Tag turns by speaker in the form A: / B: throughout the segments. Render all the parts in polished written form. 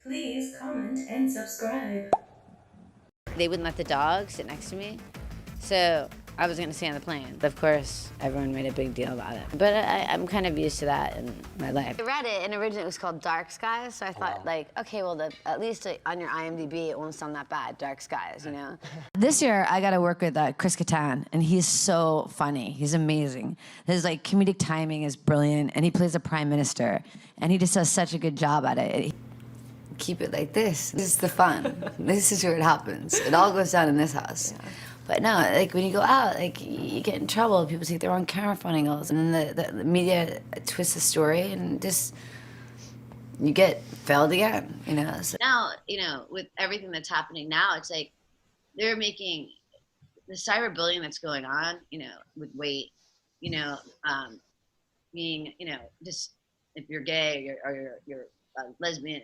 A: Please comment and subscribe.
B: They wouldn't let the dog sit next to me, so I was gonna stay on the plane. Of course, everyone made a big deal about it, but I'm kind of used to that in my life. I read it, and originally it was called Dark Skies, so I thought, like, okay, well, at least on your IMDb, it won't sound that bad, Dark Skies, you know?
C: This year, I got to work with Chris Kattan, and he's so funny. He's amazing. His like comedic timing is brilliant, and he plays a prime minister, and he just does such a good job at it. Keep it like this. This is the fun. This is where it happens. It all goes down in this house. Yeah. But no, like when you go out, like you get in trouble. People take their own camera phone angles, and then the media twists the story, and just you get failed again. You know. So.
B: Now, you know, with everything that's happening now, it's like they're making the cyberbullying that's going on. You know, with weight. You know, being, you know, just if you're gay or you're lesbian,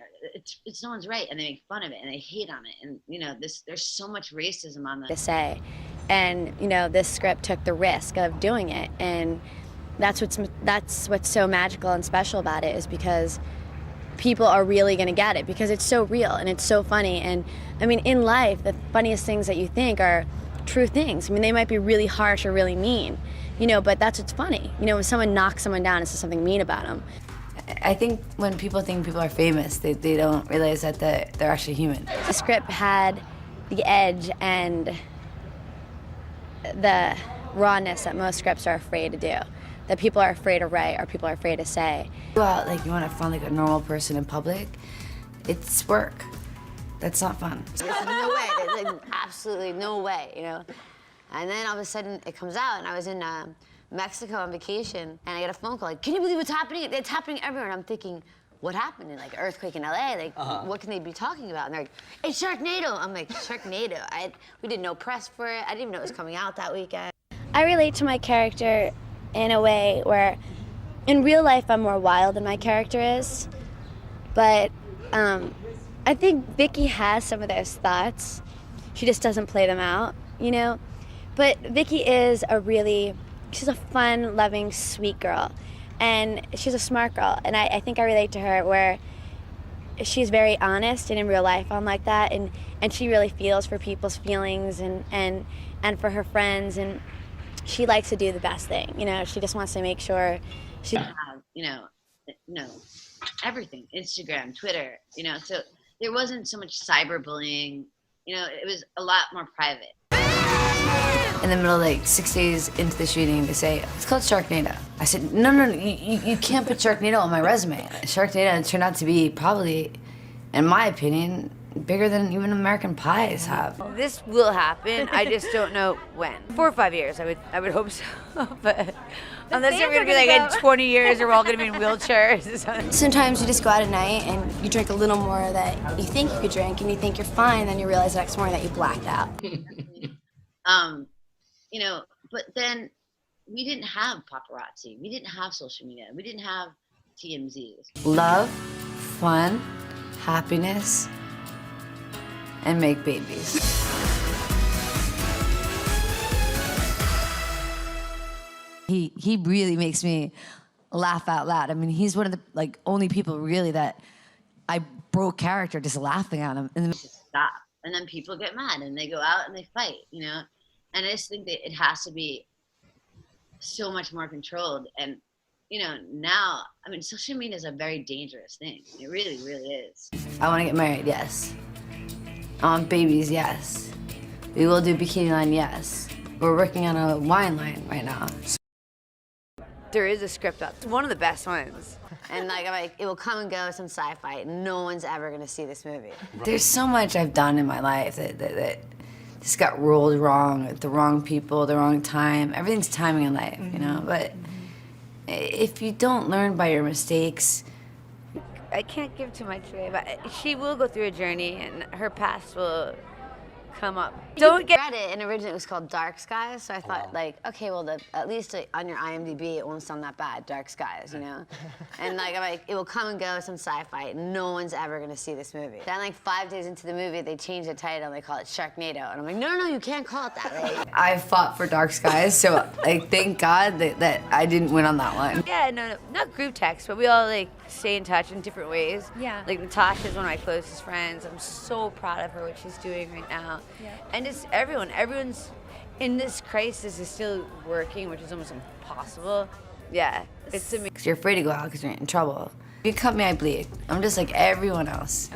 B: it's no one's right, and they make fun of it and they hate on it, and you know, there's so much racism on the say, and you know, this script took the risk of doing it, and that's what's so magical and special about it, is because people are really going to get it because it's so real and it's so funny. And I mean, in life, the funniest things that you think are true things. I mean, they might be really harsh or really mean, you know, but that's what's funny. You know, when someone knocks someone down and says something mean about them.
C: I think when people think people are famous, they don't realize that they're actually human.
B: The script had the edge and the rawness that most scripts are afraid to do, that people are afraid to write or people are afraid to say.
C: You go out, like you want to fun like a normal person in public, it's work. That's not fun.
B: There's no way, there's like absolutely no way, you know? And then all of a sudden it comes out, and I was in Mexico on vacation, and I get a phone call like, can you believe what's happening? It's happening everywhere. And I'm thinking, what happened? And like earthquake in LA, like what can they be talking about? And they're like, it's Sharknado. I'm like, Sharknado? We did no press for it. I didn't even know it was coming out that weekend. I relate to my character in a way where in real life I'm more wild than my character is, but I think Vicki has some of those thoughts. She just doesn't play them out, you know? But Vicki is she's a fun, loving, sweet girl. And she's a smart girl. And I think I relate to her where she's very honest, and in real life I'm like that. And she really feels for people's feelings and for her friends. And she likes to do the best thing. You know, she just wants to make sure she have, you know, everything, Instagram, Twitter, you know. So there wasn't so much cyberbullying. You know, it was a lot more private.
C: In the middle, like 6 days into the shooting, they say, it's called Sharknado. I said, no, you can't put Sharknado on my resume. Sharknado turned out to be probably, in my opinion, bigger than even American Pies have.
B: This will happen. I just don't know when. 4 or 5 years, I would hope so. But unless we're gonna be like in 20 years, or we're all gonna be in wheelchairs.
D: Sometimes you just go out at night and you drink a little more that you think you could drink, and you think you're fine, and then you realize the next morning that you blacked out.
B: You know, but then we didn't have paparazzi. We didn't have social media. We didn't have TMZs.
C: Love, fun, happiness, and make babies. He really makes me laugh out loud. I mean, he's one of the only people really that I broke character just laughing at him. And
B: stop. And then people get mad and they go out and they fight, you know? And I just think that it has to be so much more controlled. And, you know, now, I mean, social media is a very dangerous thing. It really, really is.
C: I want to get married, yes. I want babies, yes. We will do bikini line, yes. We're working on a wine line right now.
B: There is a script up. It's one of the best ones. And I'm like, it will come and go, some sci-fi. No one's ever gonna see this movie.
C: There's so much I've done in my life that just got rolled wrong, with the wrong people, the wrong time. Everything's timing in life, you know? But if you don't learn by your mistakes...
B: I can't give too much away, but she will go through a journey, and her past will
C: come up. Don't get.
B: I read it, and originally it was called Dark Skies, so I thought, like, okay, well, at least on your IMDb, it won't sound that bad, Dark Skies, you know? And, like, I'm like, it will come and go, some sci-fi, no one's ever gonna see this movie. Then, like, 5 days into the movie, they changed the title, and they call it Sharknado, and I'm like, no, you can't call it that, right?
C: I fought for Dark Skies, so, like, thank God that I didn't win on that one.
E: Yeah, no, not group text, but we all, like, stay in touch in different ways.
F: Yeah.
E: Like, Natasha's one of my closest friends. I'm so proud of her, what she's doing right now.
F: Yeah.
E: And just everyone's in this crisis is still working, which is almost impossible. Yeah, it's amazing.
C: You're afraid to go out because you're in trouble. If you cut me, I bleed. I'm just like everyone else.